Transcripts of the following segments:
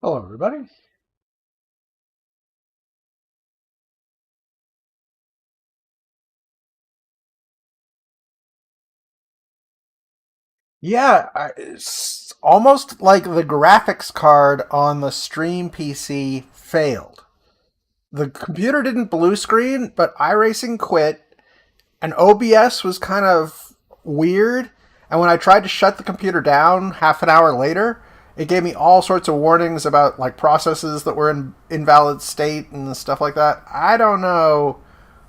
Hello, everybody. Yeah, it's almost like the graphics card on the Stream PC failed. The computer didn't blue screen, but iRacing quit, and OBS was kind of weird. And when I tried to shut the computer down half an hour later, it gave me all sorts of warnings about like processes that were in invalid state and stuff like that. I don't know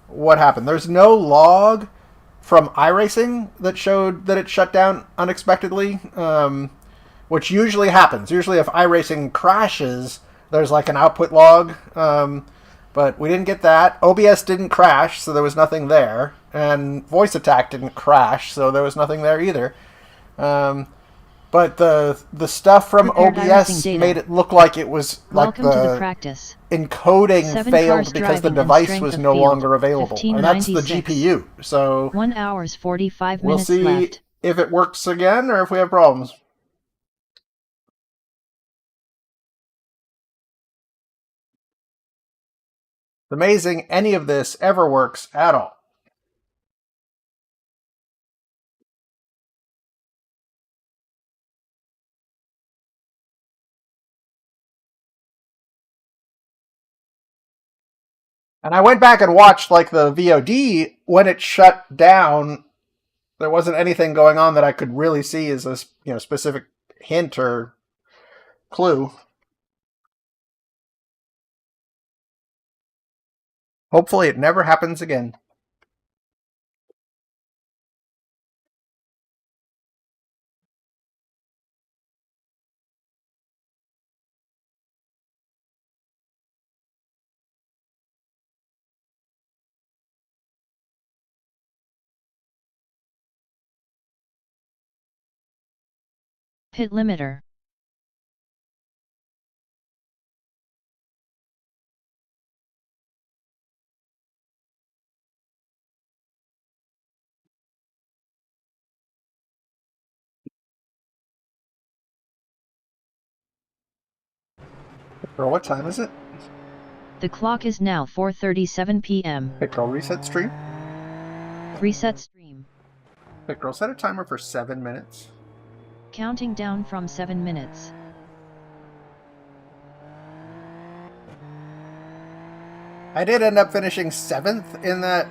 what happened. There's no log from iRacing that showed that it shut down unexpectedly, which usually happens. Usually, if iRacing crashes, there's like an output log, but we didn't get that. OBS didn't crash, so there was nothing there, and Voice Attack didn't crash, so there was nothing there either. Um, but the stuff from Prepared iRacing OBS data. made it look like it was like Welcome to the practice. encoding 7 failed cars because the driving and device strength was of no field, longer available, and that's the 1596. GPU. So 1 hour 45 we'll minutes see left. if it works again or if we have problems. It's amazing any of this ever works at all. And I went back and watched like the VOD when it shut down. There wasn't anything going on that I could really see as a specific hint or clue. Hopefully, it never happens again. Pit limiter. Girl, what time is it? The clock is now 4:37 p.m. Hey, girl, reset stream. Reset stream. Hey, girl, set a timer for 7 minutes. Counting down from 7 minutes. I did end up finishing 7th in that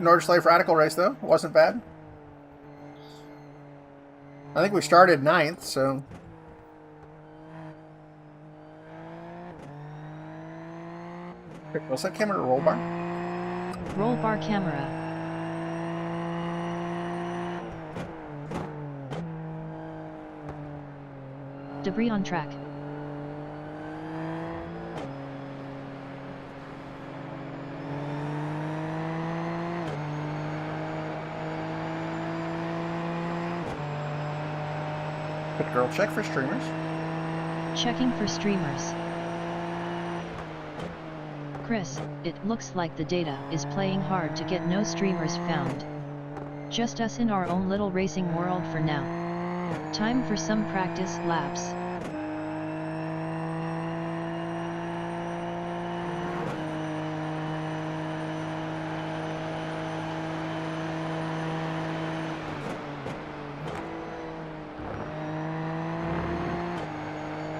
Nordschleife Radical race, though. It wasn't bad. I think we started 9th, so... What's that camera roll bar? Roll bar camera. Debris on track. Good girl, check for streamers. Checking for streamers. Chris, it looks like the data is playing hard to get no streamers found. Just us in our own little racing world for now. Time for some practice laps.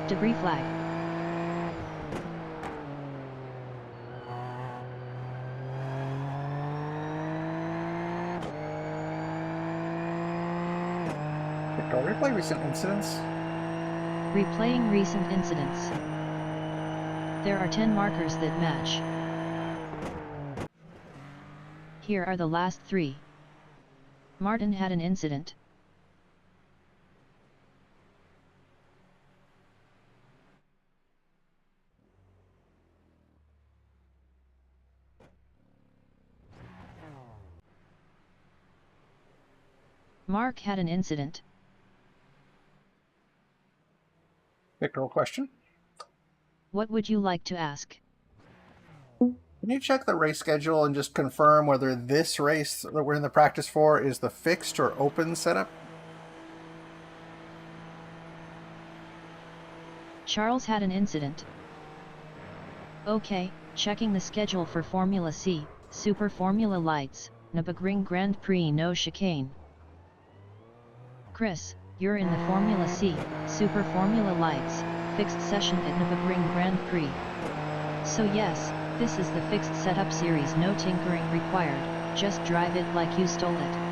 Debris flag. Go replay recent incidents. Replaying recent incidents. There are 10 markers that match. Here are the last 3. Martin had an incident. Mark had an incident. Victor, question. What would you like to ask? Can you check the race schedule and just confirm whether this race that we're in the practice for is the fixed or open setup? Charles had an incident. Okay, checking the schedule for Formula C, Super Formula Lights, Nürburgring Grand Prix no chicane. Chris, you're in the Formula C, Super Formula Lights, fixed session at Nürburgring Grand Prix. So yes, this is the fixed setup series, no tinkering required, just drive it like you stole it.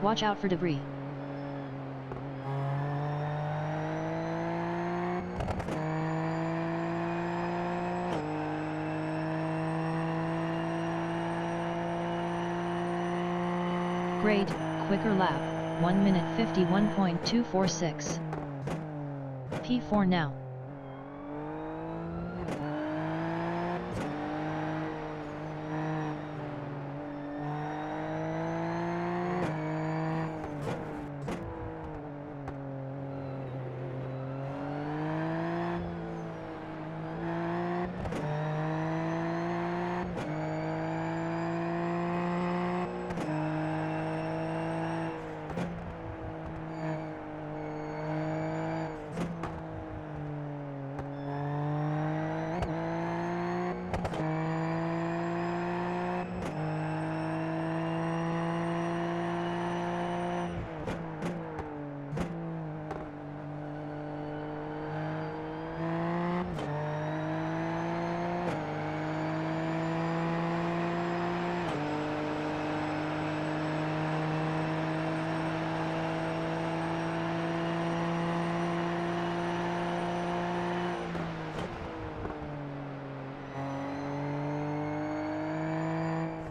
Watch out for debris. Great, quicker lap, 1 minute 51.246. P4 now.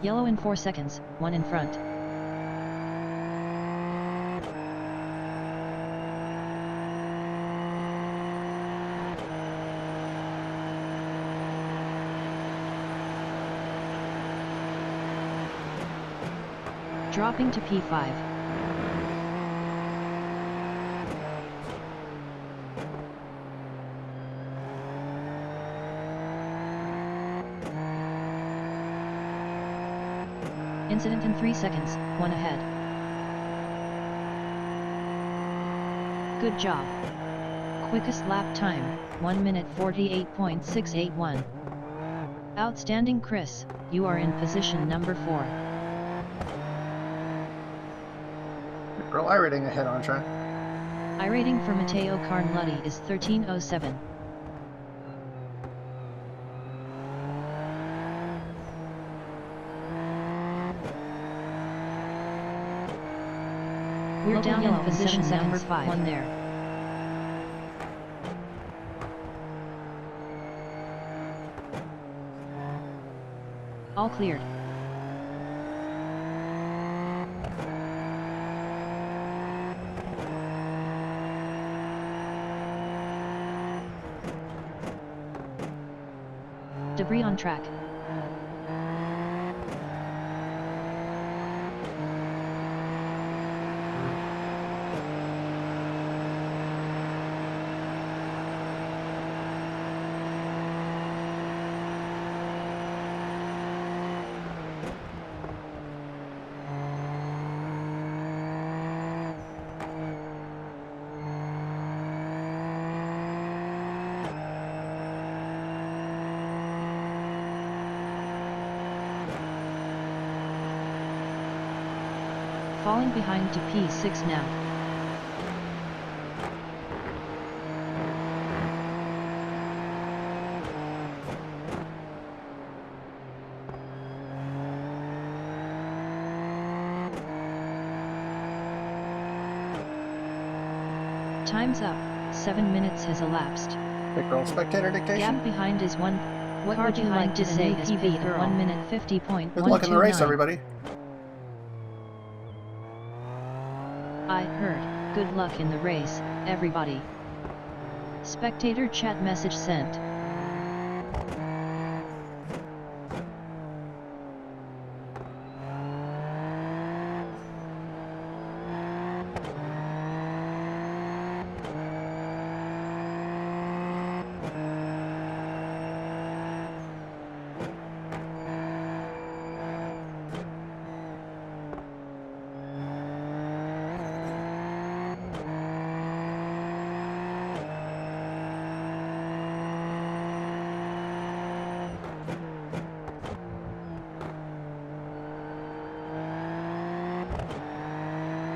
Yellow in 4 seconds, 1 in front. Dropping to P5. Incident in 3 seconds, 1 ahead. Good job. Quickest lap time, 1 minute 48.681. Outstanding Chris, you are in position number 4. Girl, iRating ahead on track. iRating for Matteo Carnelli is 13:07. We're down in position number 5. 1 there. All cleared. Debris on track. Falling behind to P6 now. Time's up, 7 minutes has elapsed. Big girl spectator dictation. Gap behind is 1. What would you like to say is PV at 1 minute 50.129. Good luck in the race, everybody. I heard, good luck in the race, everybody. Spectator chat message sent.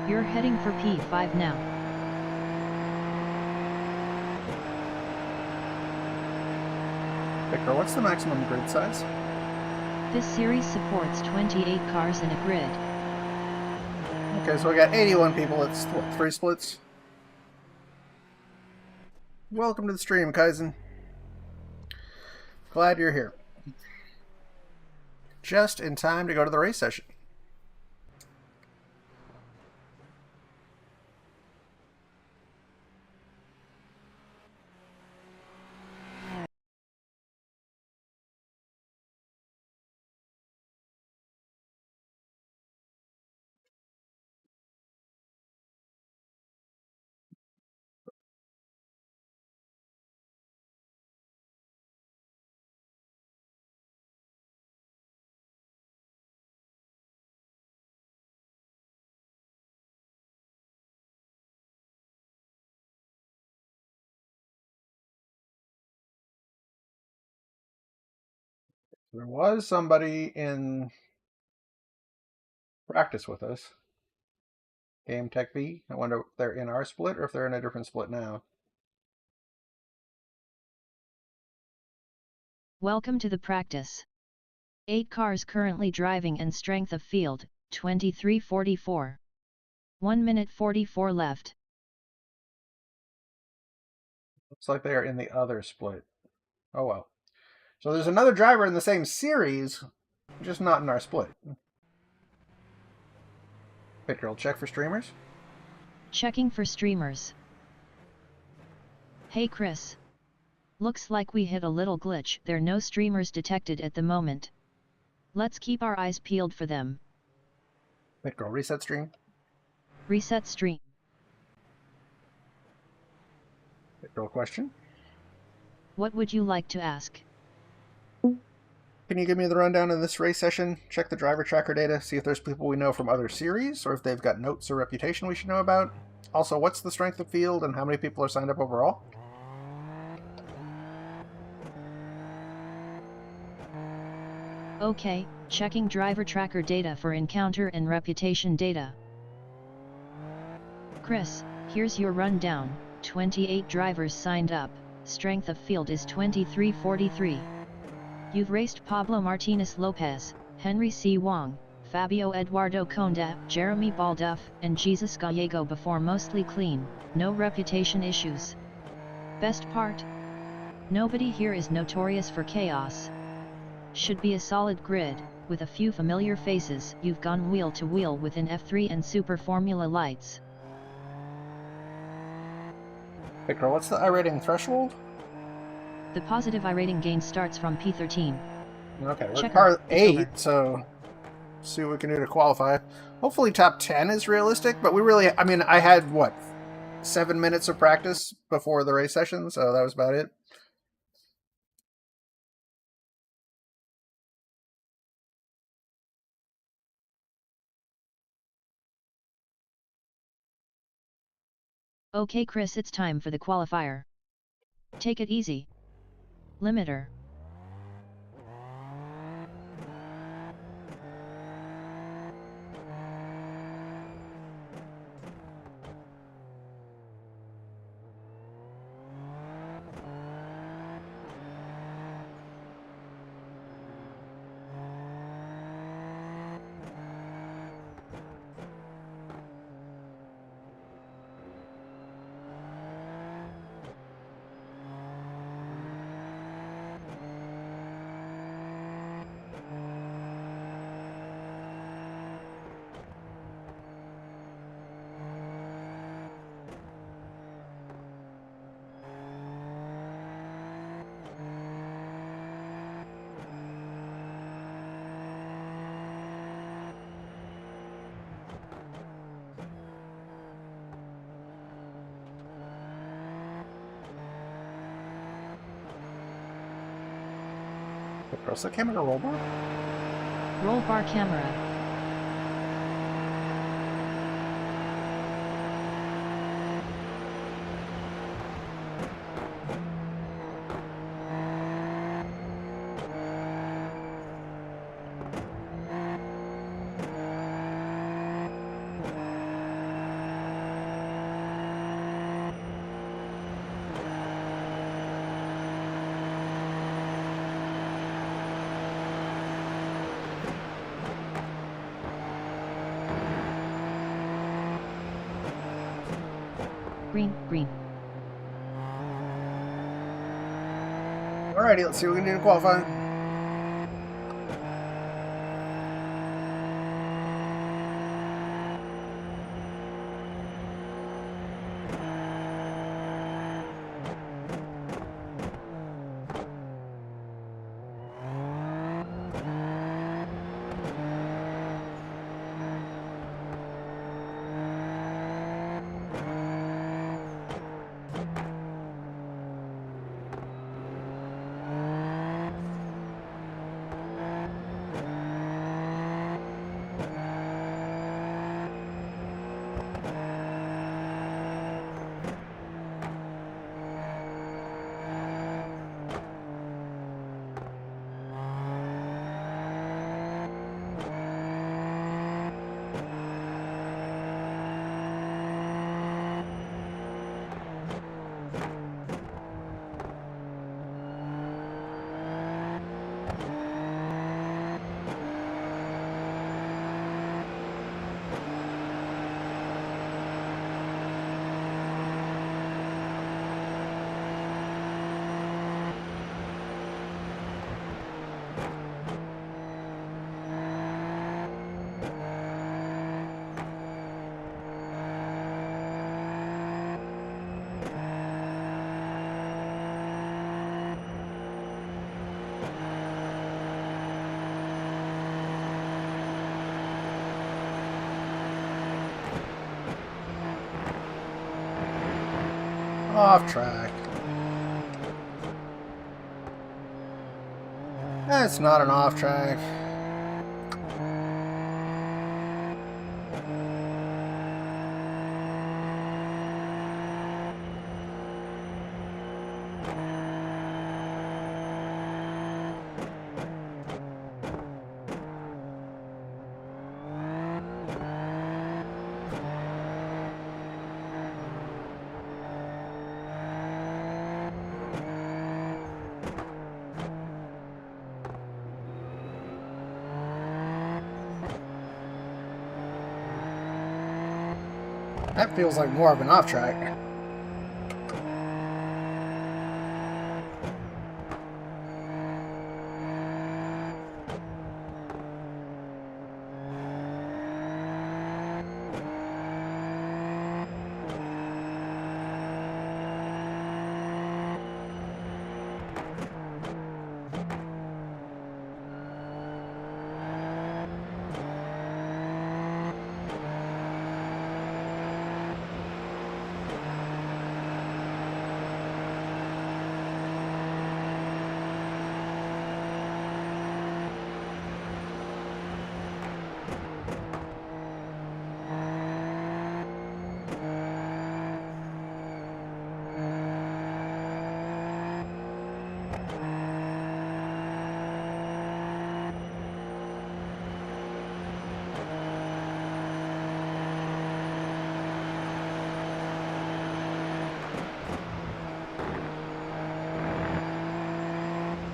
You're heading for P5 now. Victor, what's the maximum grid size? This series supports 28 cars in a grid. Okay, so we got 81 people. It's what, 3 splits? Welcome to the stream, Kaizen. Glad you're here. Just in time to go to the race session. There was somebody in practice with us. Game Tech V. I wonder if they're in our split or if they're in a different split now. Welcome to the practice. 8 cars currently driving and strength of field, 23:44. 1 minute 44 left. Looks like they are in the other split. Oh well. So there's another driver in the same series, just not in our split. Victor will check for streamers. Checking for streamers. Hey Chris. Looks like we hit a little glitch. There are no streamers detected at the moment. Let's keep our eyes peeled for them. Victor will reset stream. Reset stream. Victor will question. What would you like to ask? Can you give me the rundown of this race session? Check the driver tracker data, see if there's people we know from other series, or if they've got notes or reputation we should know about. Also, what's the strength of field and how many people are signed up overall? Okay, checking driver tracker data for encounter and reputation data. Chris, here's your rundown. 28 drivers signed up, strength of field is 23:43. You've raced Pablo Martinez Lopez, Henry C. Wong, Fabio Eduardo Conde, Jeremy Balduff, and Jesus Gallego before, mostly clean, no reputation issues. Best part? Nobody here is notorious for chaos. Should be a solid grid, with a few familiar faces. You've gone wheel to wheel within F3 and Super Formula lights. Victor, what's the iRating threshold? The positive iRating gain starts from P13. Okay, we're Checker, car it's 8, over. so see what we can do to qualify. Hopefully top 10 is realistic, but we really, I mean, I had, what, 7 minutes of practice before the race session, so that was about it. Okay Chris, it's time for the qualifier. Take it easy. Limiter. Also camera roll bar? Roll bar camera. Green, green. Alrighty, let's see what we can do to qualify. Off track. That's not an off track. That feels like more of an off track.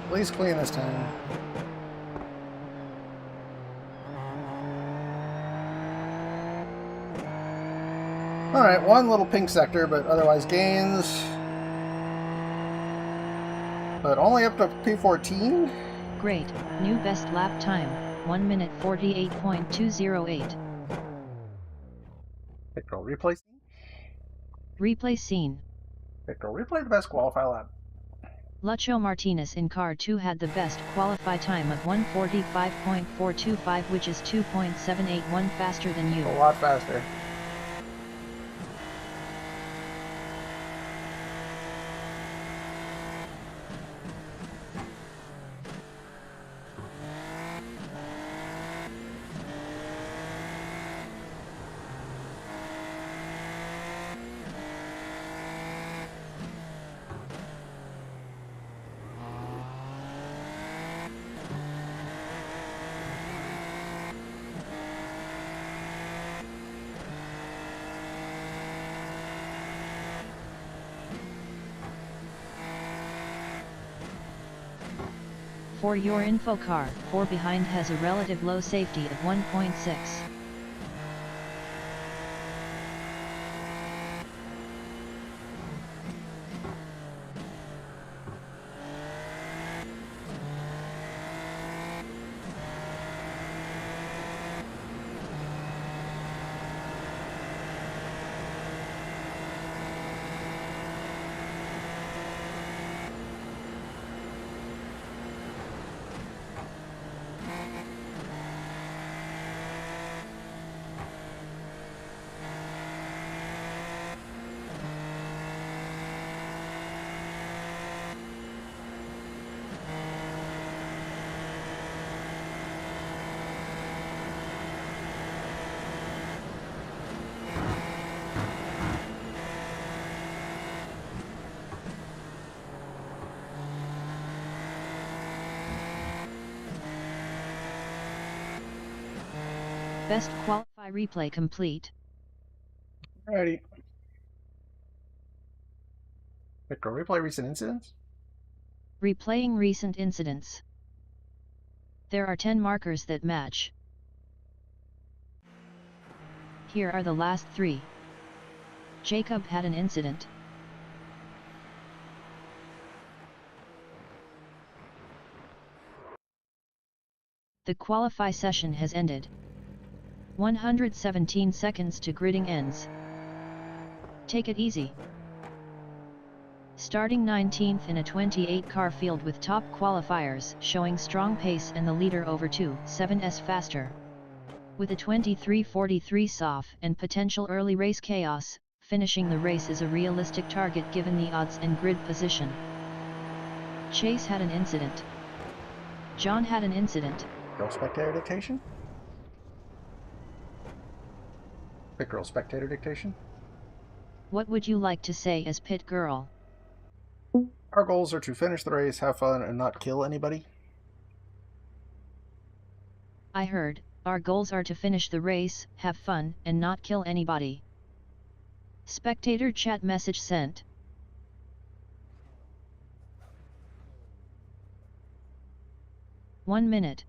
Please clean this time. Alright, one little pink sector, but otherwise gains. But only up to P14? Great, new best lap time, 1 minute 48.208. Victor, replay scene? Replay scene. Victor, replay the best qualify lap. Lucho Martinez in car 2 had the best qualify time of 1:45.425, which is 2.781 faster than you. A lot faster. For your info, car 4 behind has a relative low safety of 1.6. Best qualify replay complete. Alrighty. Victor, replay recent incidents? Replaying recent incidents. There are 10 markers that match. Here are the last 3. Jacob had an incident. The qualify session has ended. 117 seconds to gridding ends. Take it easy. Starting 19th in a 28-car field with top qualifiers showing strong pace and the leader over 2.7s faster. With a 23.43 SOF and potential early race chaos, finishing the race is a realistic target given the odds and grid position. Chase had an incident. John had an incident. Girl spectator dictation? Pit girl spectator dictation? What would you like to say as pit girl? Our goals are to finish the race, have fun, and not kill anybody. I heard, our goals are to finish the race, have fun, and not kill anybody. Spectator chat message sent. One minute.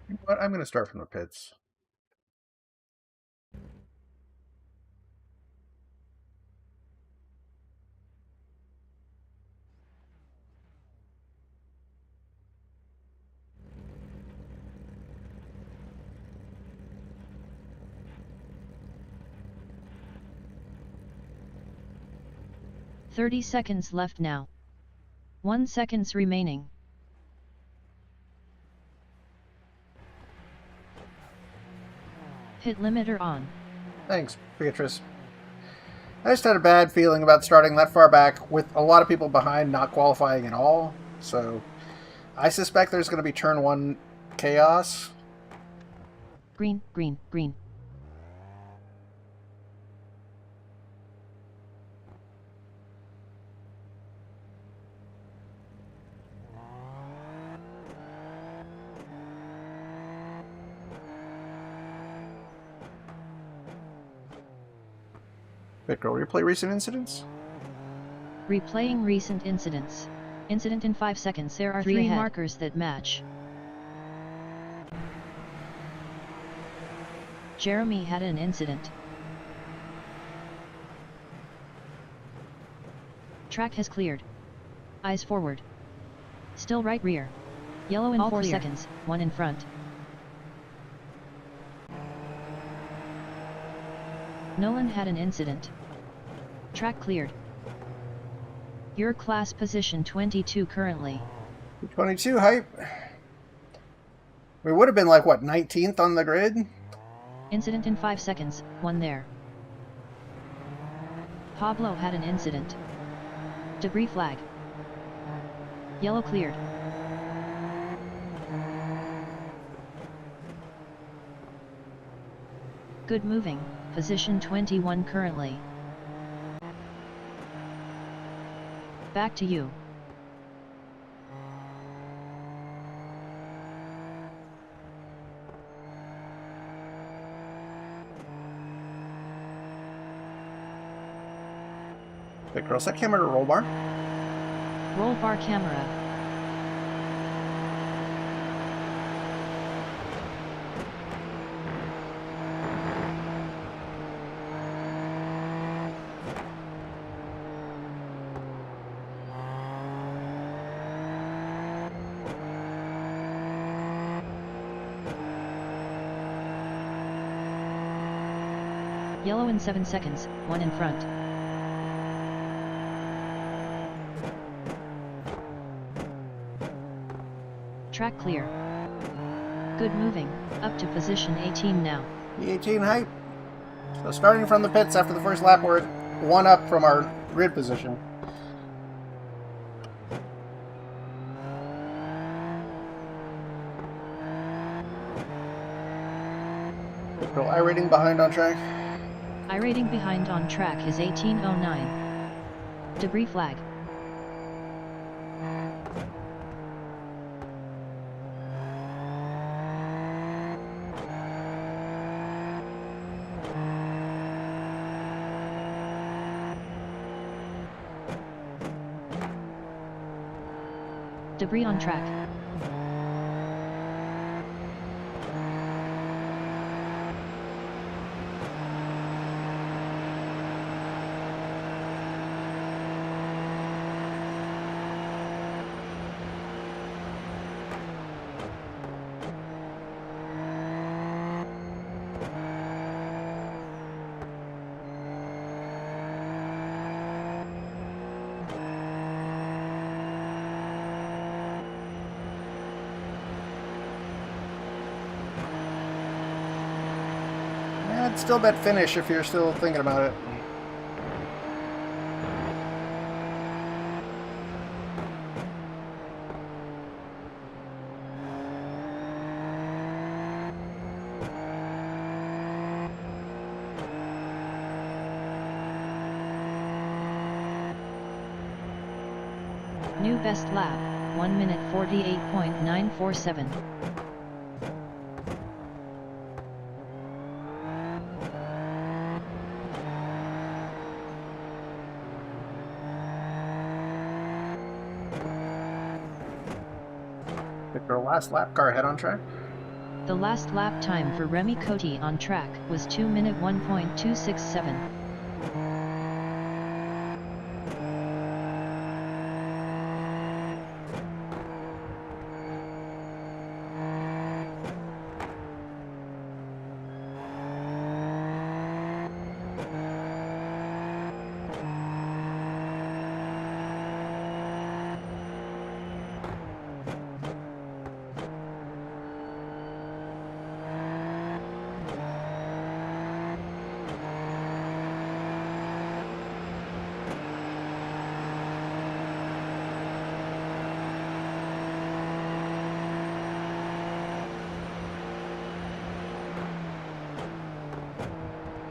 You know what? I'm going to start from the pits. "30 seconds left now. 1 seconds remaining. Pit limiter on. Thanks, Beatrice. I just had a bad feeling about starting that far back with a lot of people behind not qualifying at all. So I suspect there's going to be turn 1 chaos. Green, green, green. Victor, replay recent incidents? Replaying recent incidents. Incident in 5 seconds. There are 3 markers that match. Jeremy had an incident. Track has cleared. Eyes forward. Still right rear. Yellow in all 4 clear. Seconds, 1 in front. Nolan had an incident. Track cleared. Your class position 22 currently. 22 hype. We would have been like, what, 19th on the grid? Incident in 5 seconds, 1 there. Pablo had an incident. Debris flag. Yellow cleared. Good moving, position 21 currently. Back to you. Big girl, set camera to roll bar. Roll bar camera. Yellow in 7 seconds, 1 in front. Track clear. Good moving, up to position 18 now. The 18 height. So starting from the pits after the first lap, we're 1 up from our grid position. Big girl, iRating behind on track. iRating behind on track is 1809. Debris flag. Debris on track. I'd still bet finish if you're still thinking about it. New best lap, 1 minute 48.947. Victor, last lap car ahead on track. The last lap time for Remy Coty on track was 2 minute 1.267.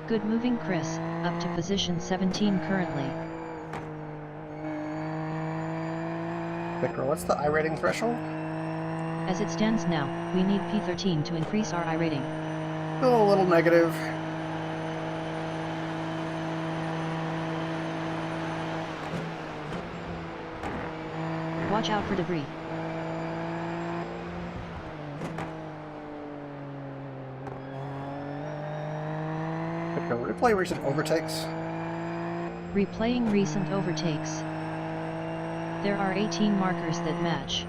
Good moving Chris, up to position 17 currently. Victor, what's the iRating threshold? As it stands now, we need P13 to increase our iRating. Still a little negative. Watch out for debris. Victor, replay recent overtakes. Replaying recent overtakes. There are 18 markers that match.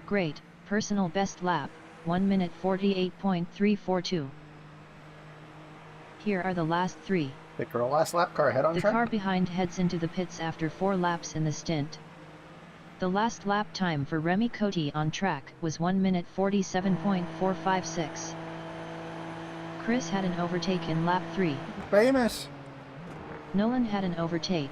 Great, personal best lap, 1 minute 48.342. Here are the last 3. Victor, last lap car ahead on The track. car behind heads into the pits after 4 laps in the stint. The last lap time for Remy Coty on track was 1 minute 47.456. Chris had an overtake in lap 3. Famous. Nolan had an overtake.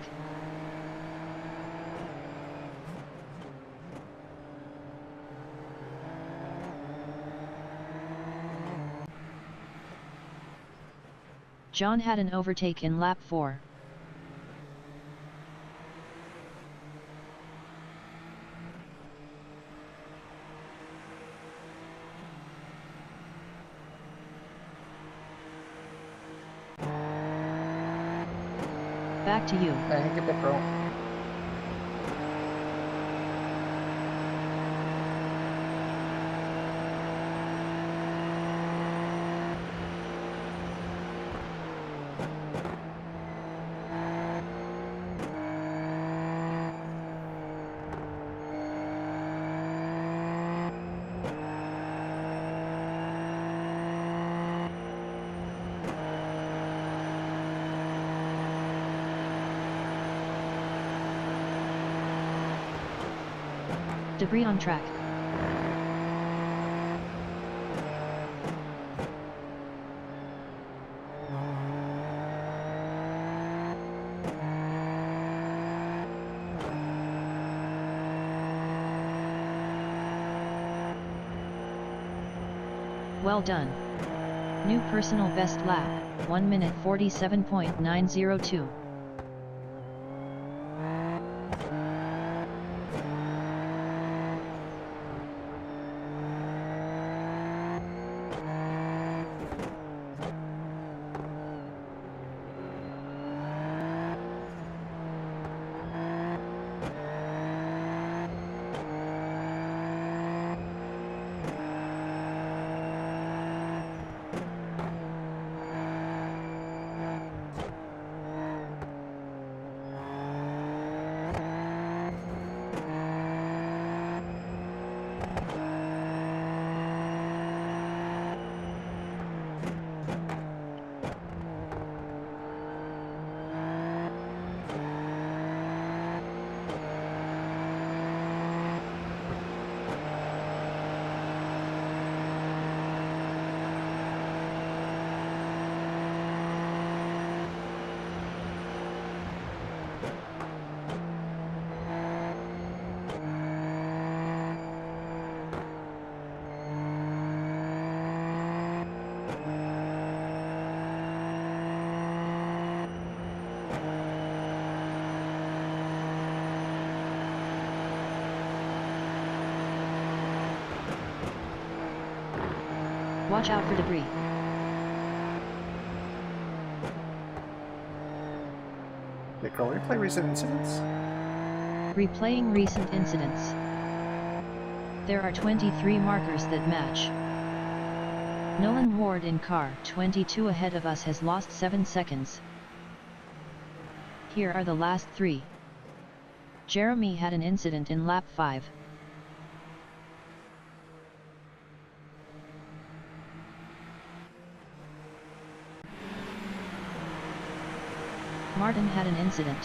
John had an overtake in lap 4. Back to you. Thank you, Pickerel. Debris on track. Well done. New personal best lap, 1 minute 47.902. Watch out for debris. Pickerel, replay recent incidents? Replaying recent incidents. There are 23 markers that match. Nolan Ward in car 22 ahead of us has lost 7 seconds. Here are the last 3. Jeremy had an incident in lap 5. Martin had an incident.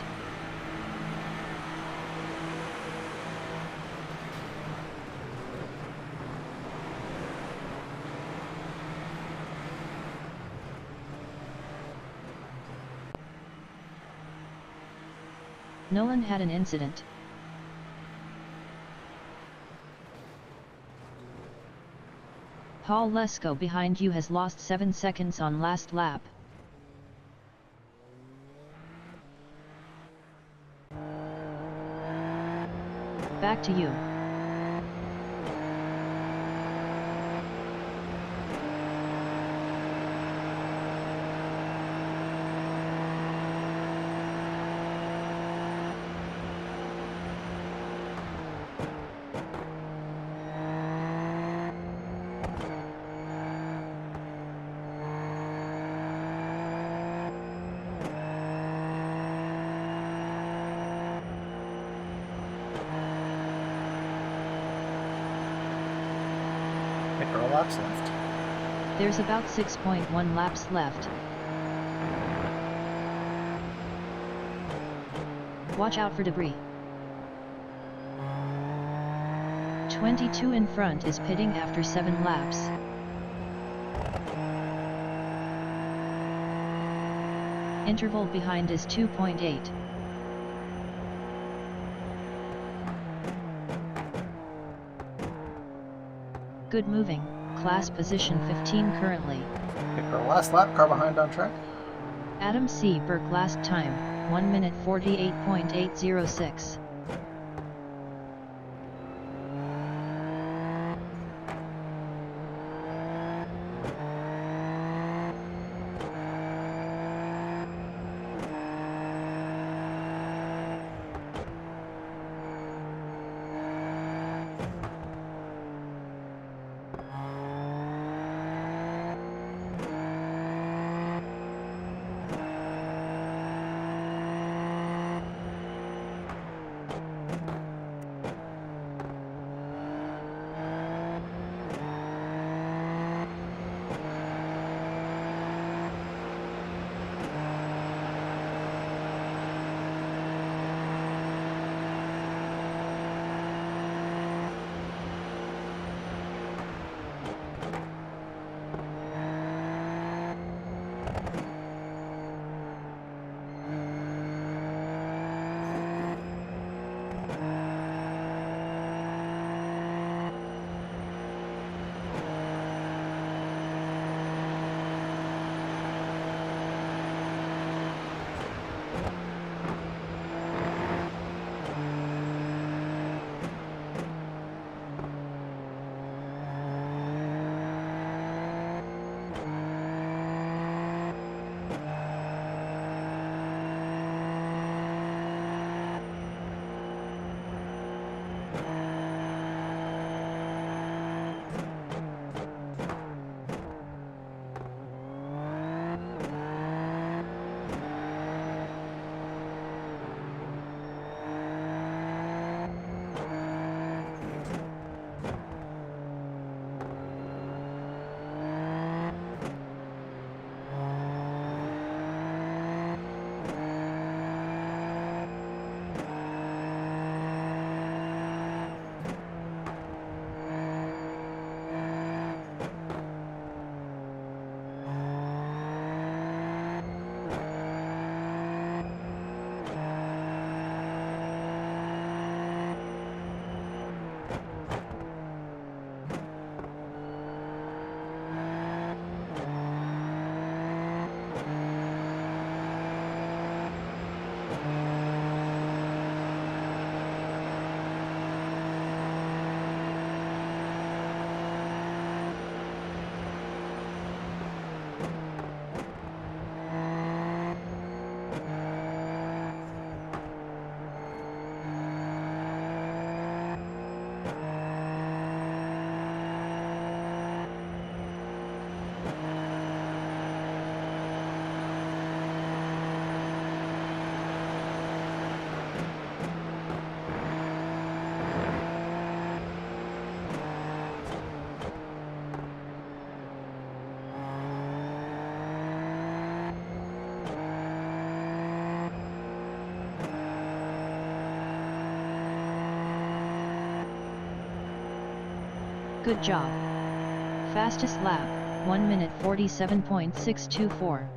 Nolan had an incident. Paul Lesko behind you has lost 7 seconds on last lap. Back to you. Pickerel laps left. There's about 6.1 laps left. Watch out for debris. 22 in front is pitting after 7 laps. Interval behind is 2.8. Good moving, class position 15 currently. Pickerel last lap, car behind on track. Adam C. Burke last time, 1 minute 48.806. Good job. Fastest lap, 1 minute 47.624.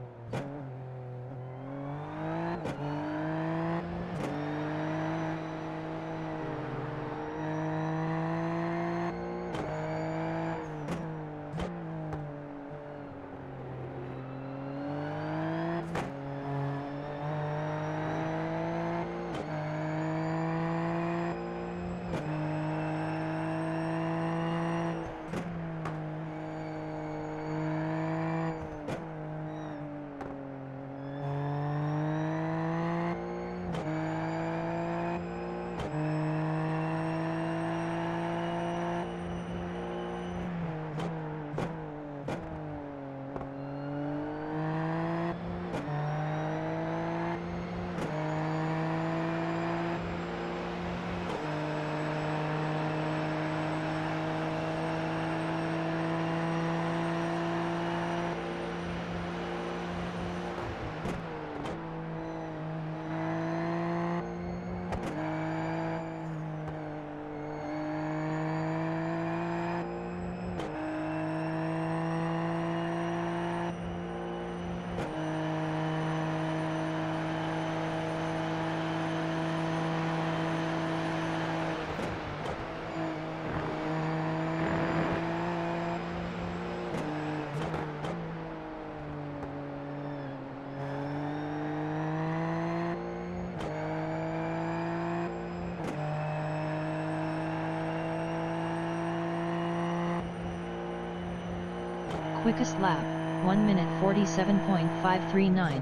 Quickest lap, 1 minute 47.539.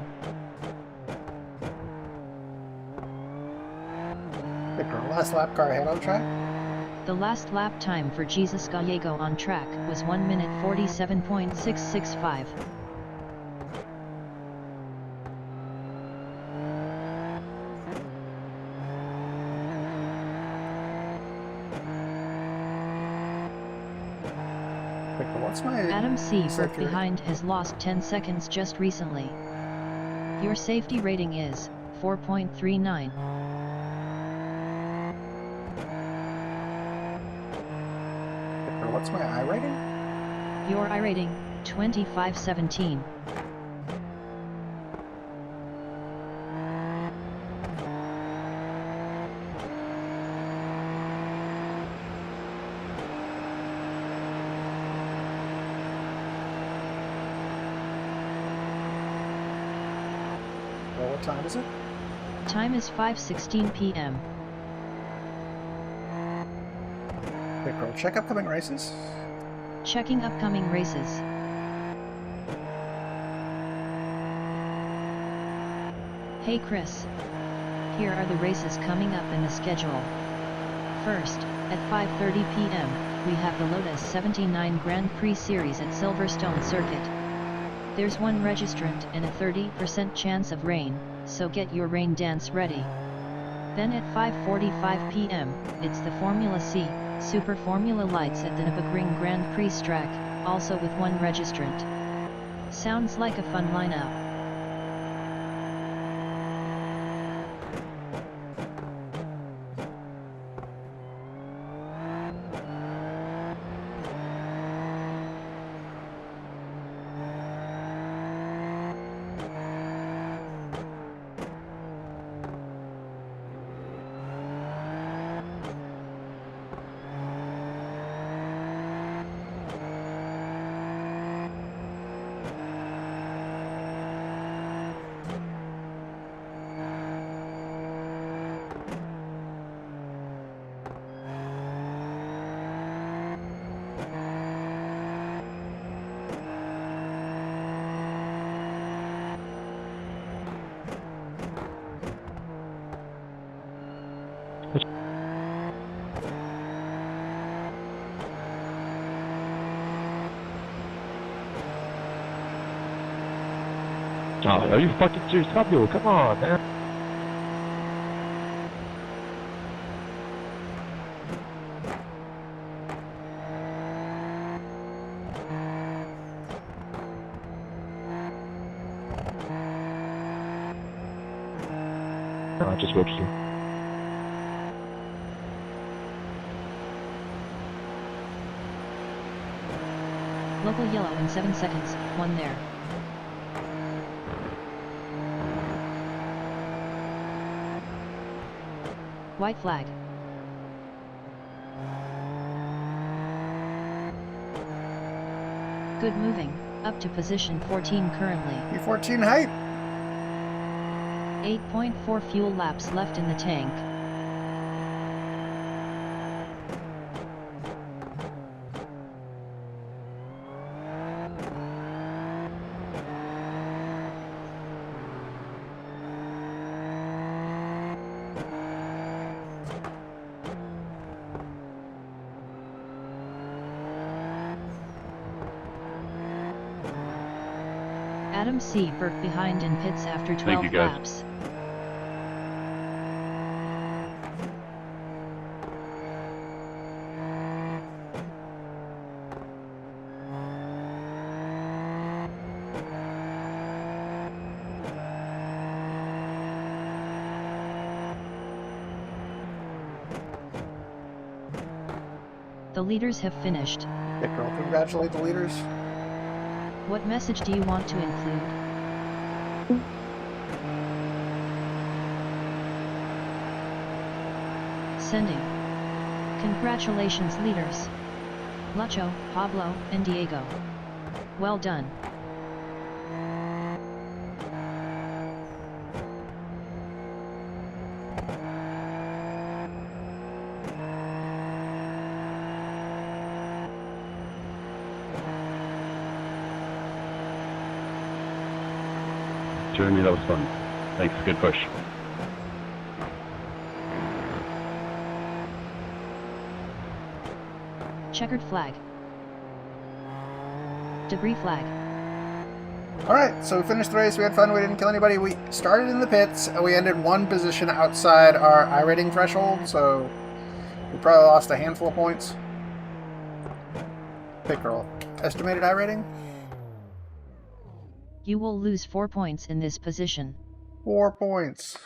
Victor, last lap car ahead on track? The last lap time for Jesus Gallego on track was 1 minute 47.665. Victor, what's my Adam C. broke safety rating? behind has lost 10 seconds just recently. Your safety rating is 4.39. Victor, what's my I rating? Your I rating, 2517. Well, what time is it? Time is 5:16 p.m. Victor, check upcoming races. Checking upcoming races. Hey Chris. Here are the races coming up in the schedule. First, at 5:30 p.m., we have the Lotus 79 Grand Prix Series at Silverstone Circuit. There's one registrant and a 30% chance of rain, so get your rain dance ready. Then at 5:45 p.m., it's the Formula C, Super Formula Lights at the Nürburgring Grand Prix track, also with one registrant. Sounds like a fun lineup. Oh, are you fucking serious, Fabio? Come on, man. No, just watch you. Local yellow in 7 seconds, 1 there. White flag. Good moving, up to position 14 currently. P14 hype. 8.4 fuel laps left in the tank. Adam C. Burke behind in pits after 12 laps. The leaders have finished. Pit girl, congratulate the leaders. What message do you want to include? Sending. Congratulations leaders. Lacho, Pablo, and Diego. Well done. Jeremy, that was fun. Thanks, good push. Checkered flag. Debris flag. Alright, so we finished the race, we had fun, we didn't kill anybody. We started in the pits, and we ended one position outside our iRating threshold, so we probably lost a handful of points. Pit girl, estimated iRating? You will lose 4 points in this position. 4 points.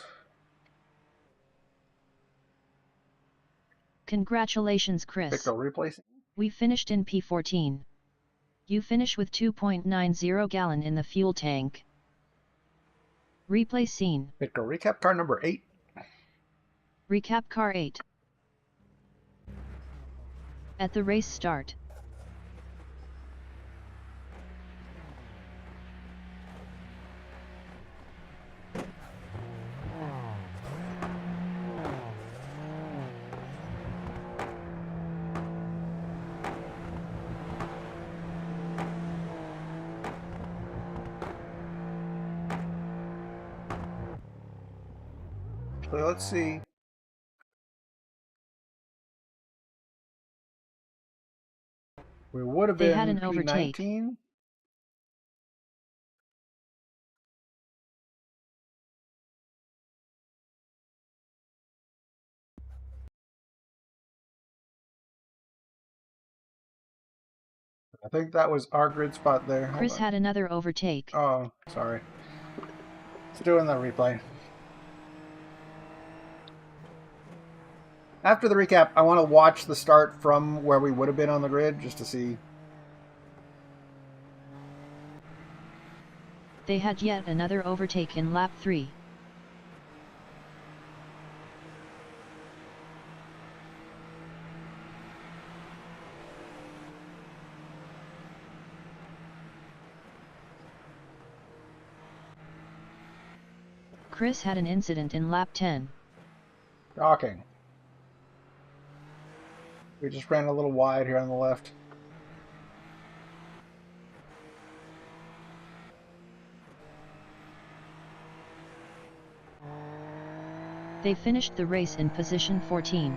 Congratulations, Pit Chris. girl replacing. We finished in P14. You finish with 2.90 gallon in the fuel tank. Replay scene. Pit girl recap car number 8. Recap car 8. At the race start. So let's see. We would have They been had an overtake. P19. I think that was our grid spot there. Hold Chris on. had another overtake. Oh, sorry. Let's do another replay. After the recap, I want to watch the start from where we would have been on the grid, just to see. They had yet another overtake in lap 3. Chris had an incident in lap 10. Docking. We just ran a little wide here on the left. They finished the race in position 14.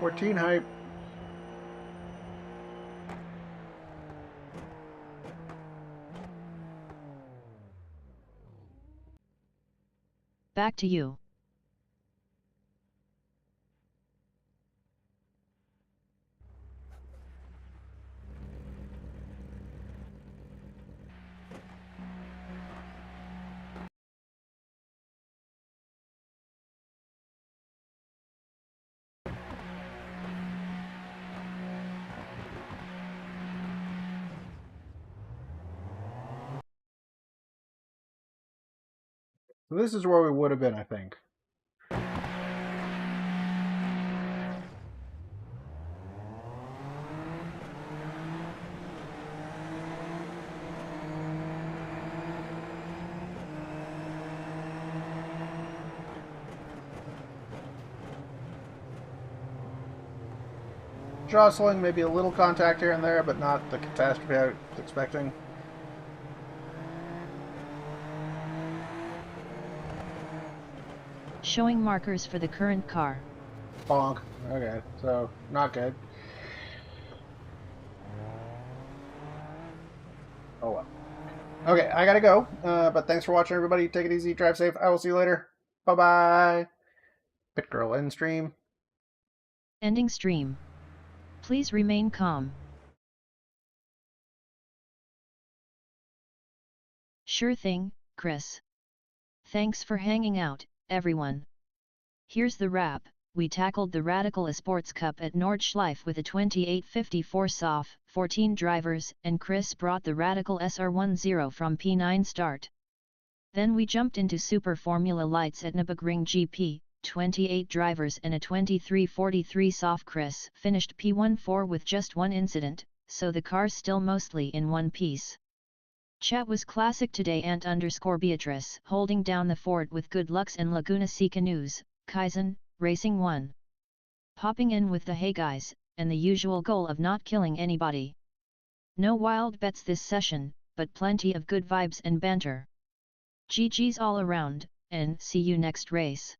P14 hype. Back to you. So this is where we would have been, I think. Jostling, maybe a little contact here and there, but not the catastrophe I was expecting. Showing markers for the current car. Bonk. Okay, so not good. Oh well. Okay, I gotta go. But thanks for watching, everybody. Take it easy, drive safe. I will see you later. Bye bye. Pit Girl end stream. Ending stream. Please remain calm. Sure thing, Chris. Thanks for hanging out, everyone. Here's the wrap. We tackled the Radical Esports Cup at Nordschleife with a 28.54 SOF, 14 drivers, and Chris brought the Radical SR10 from P9 start. Then we jumped into Super Formula Lights at Nürburgring GP, 28 drivers and a 23.43 SOF. Chris finished P14 with just one incident, so the car's still mostly in one piece. Chat was classic today. _Beatrice holding down the fort with Good Lucks and Laguna Seca News, Kaizen, Racing 1. Popping in with the hey guys, and the usual goal of not killing anybody. No wild bets this session, but plenty of good vibes and banter. GG's all around, and see you next race.